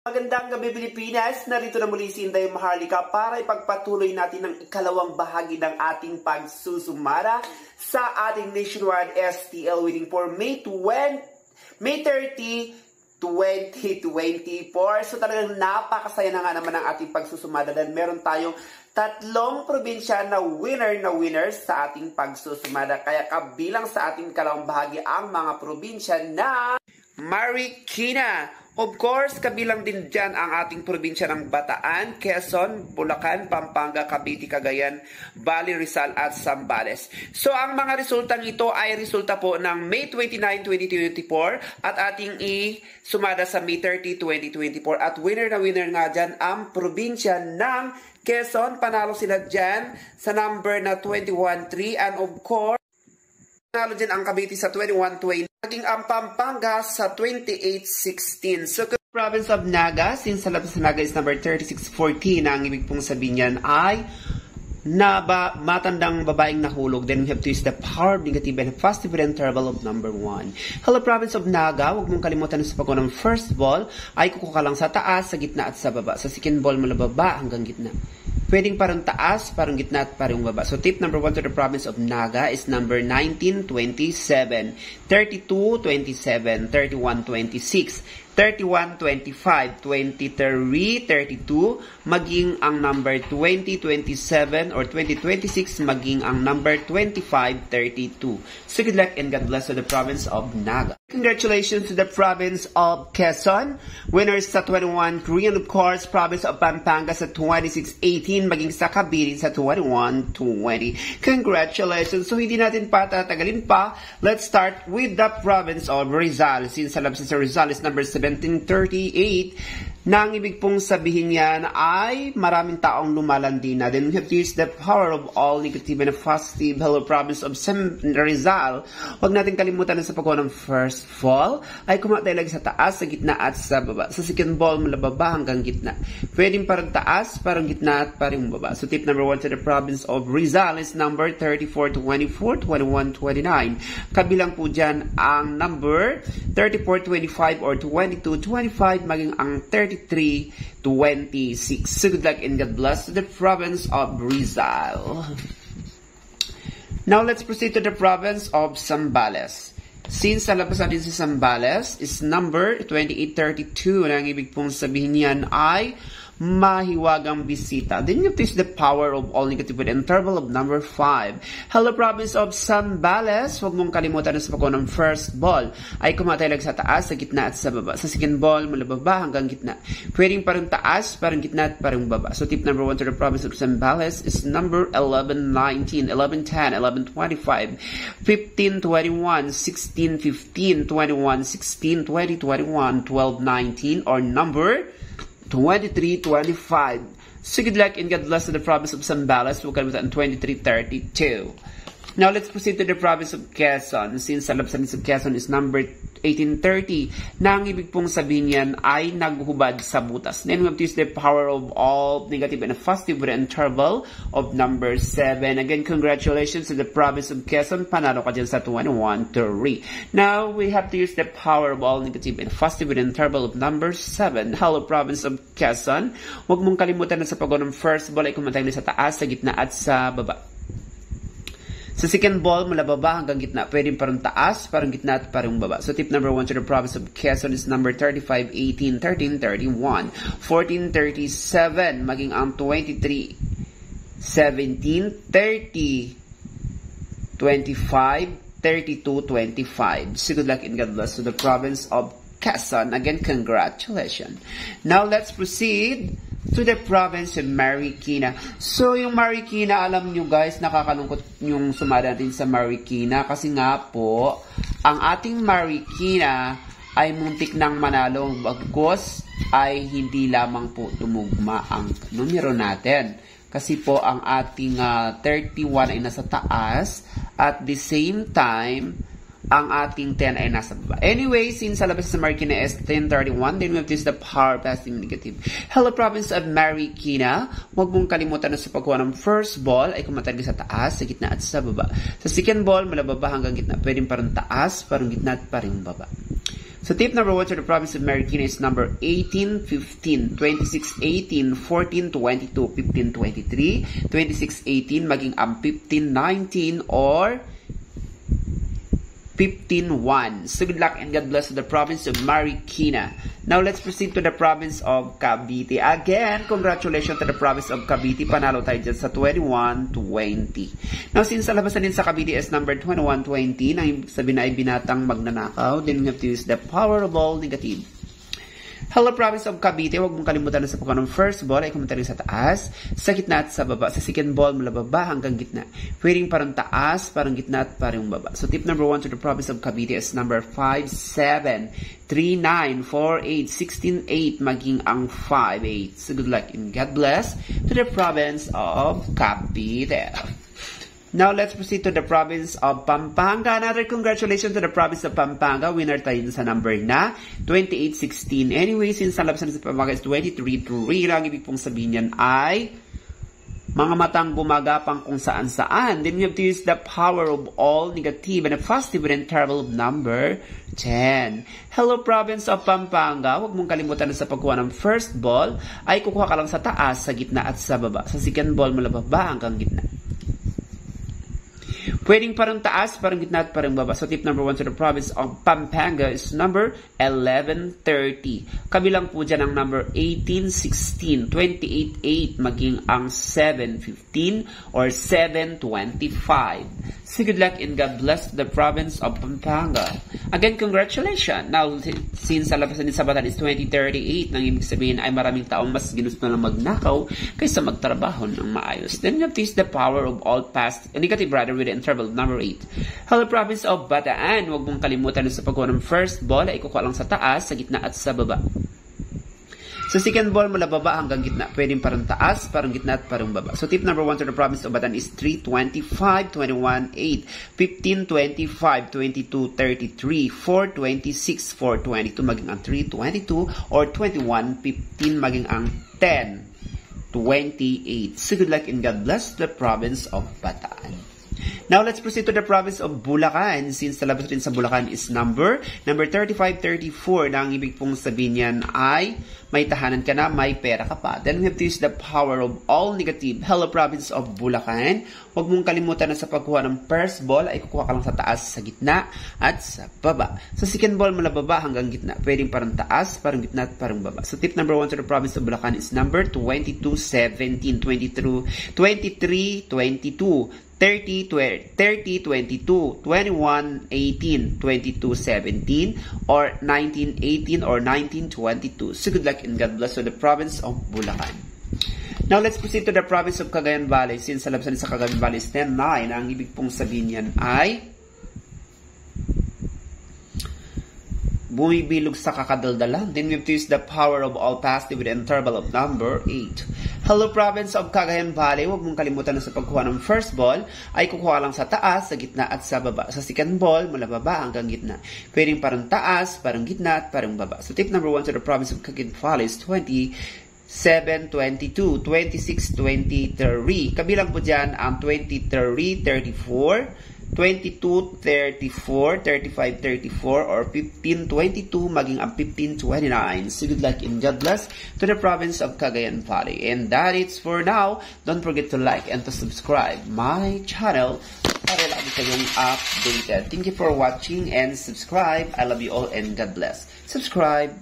Magandang gabi Pilipinas, narito na muli si Inday Maharlika para ipagpatuloy natin ang ikalawang bahagi ng ating pagsusumara sa ating nationwide STL winning for May 30, 2024. So talagang napakasaya na nga naman ang ating pagsusumara dahil meron tayong tatlong probinsya na winner sa ating pagsusumara. Kaya kabilang sa ating ikalawang bahagi ang mga probinsya na Marikina. Of course, kabilang din dyan ang ating probinsya ng Bataan, Quezon, Bulacan, Pampanga, Cavite, Cagayan, Bali, Rizal at Zambales. So, ang mga resultang ito ay resulta po ng May 29, 2024 at ating sumada sa May 30, 2024. At winner na winner nga dyan ang probinsya ng Quezon. Panalo sila dyan sa number na 21-3 and of course, panalo dyan ang Cavite sa 21-20. Naging ang Pampanga sa 28-16. So, province of Naga, since sa labas na Naga is number 36-14, ang ibig pong sabihin yan ay matandang babaeng nahulog. Then we have to use the power of negative and positive interval of number 1. Hello, province of Naga. Huwag mong kalimutan sa pagkuha ng first ball ay kukuha lang sa taas, sa gitna at sa baba. Sa second ball mula baba hanggang gitna. Pwedeng parang taas, parang gitna at parang baba. So tip number 1 to the province of Naga is number 19, 27, 32, 27, 31, 26, 31, 25, 23, 32, maging ang number 20, 27, or 20, 26, maging ang number 25, 32. So good luck and God bless to the province of Naga. Congratulations to the province of Quezon. Winners sa 21-3 and of course, province of Pampanga sa 26-18, maging sa Cavite sa 21-20. Congratulations. So hindi natin patatagalin pa. Let's start with the province of Rizal. Since sa labas sa Rizal is number 1738, na ang ibig pong sabihin yan ay maraming taong lumalandi na. Then we have to use the power of all negative and positive. Hello, province of Rizal. Huwag natin kalimutan na sa pagkuha ng first fall ay kumatay lagi sa taas, sa gitna at sa baba. Sa second ball mula baba hanggang gitna. Pwedeng parang taas, parang gitna at parang baba. So tip number 1 to the province of Rizal is number 34, 24, 21, 29. Kabilang po dyan ang number 34, 25 or 22, 25 maging ang 33, 26. So good luck and God bless to the province of Rizal. Now let's proceed to the province of Zambales. Since sa labas natin sa Zambales is number 2832, na ang ibig pong sabihin yan ay mahiwagang bisita. Then you have to use the power of all negative with interval of number 5. Hello, province of Zambales. Huwag mong kalimutan na sa pagkuha ng first ball ay kumatay lang sa taas, sa gitna at sa baba. Sa second ball mula baba hanggang gitna. Pwedeng parang taas, parang gitna at parang baba. So tip number 1 to the province of Zambales is number 1119, 1110, 1125, 1521, 1615, 21, 16, 20, 21, 12, 19 or number 23-25. So good luck and God bless to the province of Zambales. We'll come with 23-32. Now let's proceed to the province of Quezon. Since sa labas of Quezon is number 1830, na ang ibig pong sabihin yan ay naghubad sa butas. Then we have to use the power of all negative and positive with an interval of number 7. Again, congratulations to the province of Quezon. Panalo ka dyan sa 21-3. Now we have to use the power of all negative and positive with an interval of number 7. Hello, province of Quezon. Huwag mong kalimutan na sa pagod ng first ball ay kumatay na sa taas, sa gitna at sa baba. Sa second ball, mula baba hanggang gitna. Pwedeng parang taas, parang gitna at parang baba. So tip number 1 to the province of Quezon is number 35, 18, 13, 31, 14, 37, maging ang 23, 17, 30, 25, 32, 25. So good luck and God bless to the province of Quezon. Again, congratulations. Now let's proceed to the province of Marikina. So, yung Marikina, alam nyo guys, nakakalungkot yung sumada natin sa Marikina kasi nga po, ang ating Marikina ay muntik ng manalo bagkus ay hindi lamang po tumugma ang numero natin. Kasi po, ang ating 31 ay nasa taas at the same time, ang ating 10 ay nasa baba. Anyway, since sa labas sa Marikina is 1031, then we have this the power passing negative. Hello, province of Marikina. Huwag mong kalimutan na sa pagkuha ng first ball ay kumatagli sa taas, sa gitna at sa baba. Sa second ball, mula baba hanggang gitna. Pwedeng parang taas, parang gitna at parang baba. So tip number 1 to the province of Marikina is number 18, 15, 26, 18, 14, 22, 15, 23, 26, 18, maging ang 15, 19, or 15-1. So good luck and God bless to the province of Marikina. Now let's proceed to the province of Cavite. Again, congratulations to the province of Cavite. Panalo tayo dyan sa 21-20. Now since alabasan din sa Cavite is number 21-20, nang sabi na ay binatang magnanakaw, then we have to use the power of all negative. Hello, province of Cavite. Huwag mong kalimutan na sa pagkakas ng first ball ay kumunta rin sa taas, sa gitna at sa baba. Sa second ball, mula baba hanggang gitna. Pwedeng parang taas, parang gitna at parang baba. So tip number 1 to the province of Cavite is number 5, 7, 3, 9, 4, 8, 16, 8, maging ang 5, 8. So good luck and God bless to the province of Cavite. Now, let's proceed to the province of Pampanga. Another congratulations to the province of Pampanga. Winner tayo sa number na 28-16. Anyway, since nalabasan sa Pampanga is 23-3, ang ibig pong sabihin yan ay mga matang gumagapang kung saan-saan. Then we have to use the power of all negative and a positive and terrible of number 10. Hello, province of Pampanga. Huwag mong kalimutan na sa pagkuha ng first ball ay kukuha ka lang sa taas, sa gitna at sa baba. Sa second ball, mula baba hanggang gitna. Pwedeng parang taas, parang gitna at parang baba. So tip number 1 to the province of Pampanga is number 11-30. Kabilang po dyan ang number 18-16, 28-8, maging ang 7-15 or 7-25. So good luck and God bless the province of Pampanga. Again, congratulations. Now, since alabasan din sa batan is 2038, nang ibig sabihin ay maraming taong mas ginusto na magnakaw kaysa magtrabaho ng maayos. Then you have to use the power of all past negative rather with the interval number 8. Hello, province of Bataan. Huwag mong kalimutan sa pagkuha ng first ball ay kukuha lang sa taas, sa gitna at sa baba. Sa second ball, mula baba hanggang gitna. Pwedeng parang taas, parang gitna at parang baba. So tip number 1 to the province of Bataan is 3, 25, 21, 8, 15, 25, 22, 33, 4, 26, 4, 22, maging ang 3, 22, or 21, 15, maging ang 10, 28. So good luck and God bless the province of Bataan. Now, let's proceed to the province of Bulacan. Since talabas rin sa Bulacan is number 35-34 na ang ibig pong sabihin yan ay may tahanan ka na, may pera ka pa. Then we have to use the power of all negative. Hello, province of Bulacan. Huwag mong kalimutan na sa pagkuha ng first ball ay kukuha ka lang sa taas, sa gitna, at sa baba. Sa second ball, mula baba hanggang gitna. Pwedeng parang taas, parang gitna, at parang baba. So tip number 1 to the province of Bulacan is number 22, 17, 23, 22, 30, 22, 21, 18, 22, 17, or 19, 18, or 19, 22. So good luck and God bless to the province of Bulacan. Now, let's proceed to the province of Cagayan Valley. Since salabsan sa Cagayan Valley is 10-9, ang ibig pong sabihin yan ay bumibilog sa kakadaldalan. Then we have to use the power of all positive with the interval of number 8. Hello, province of Cagayan Valley. Huwag mong kalimutan na sa pagkuha ng first ball ay kukuha lang sa taas, sa gitna, at sa baba. Sa second ball, mula baba hanggang gitna. Pwedeng parang taas, parang gitna, at parang baba. So tip number 1 to the province of Cagayan Valley is 27, 22, 26, 23. Kabilang po dyan ang 23, 34, 22, 34, 35, 34, or 15, 22, maging ang 15, 29. So good luck and God bless to the province of Cagayan Valley. And that is for now. Don't forget to like and to subscribe my channel para lagi kayong updated. Thank you for watching and subscribe. I love you all and God bless. Subscribe.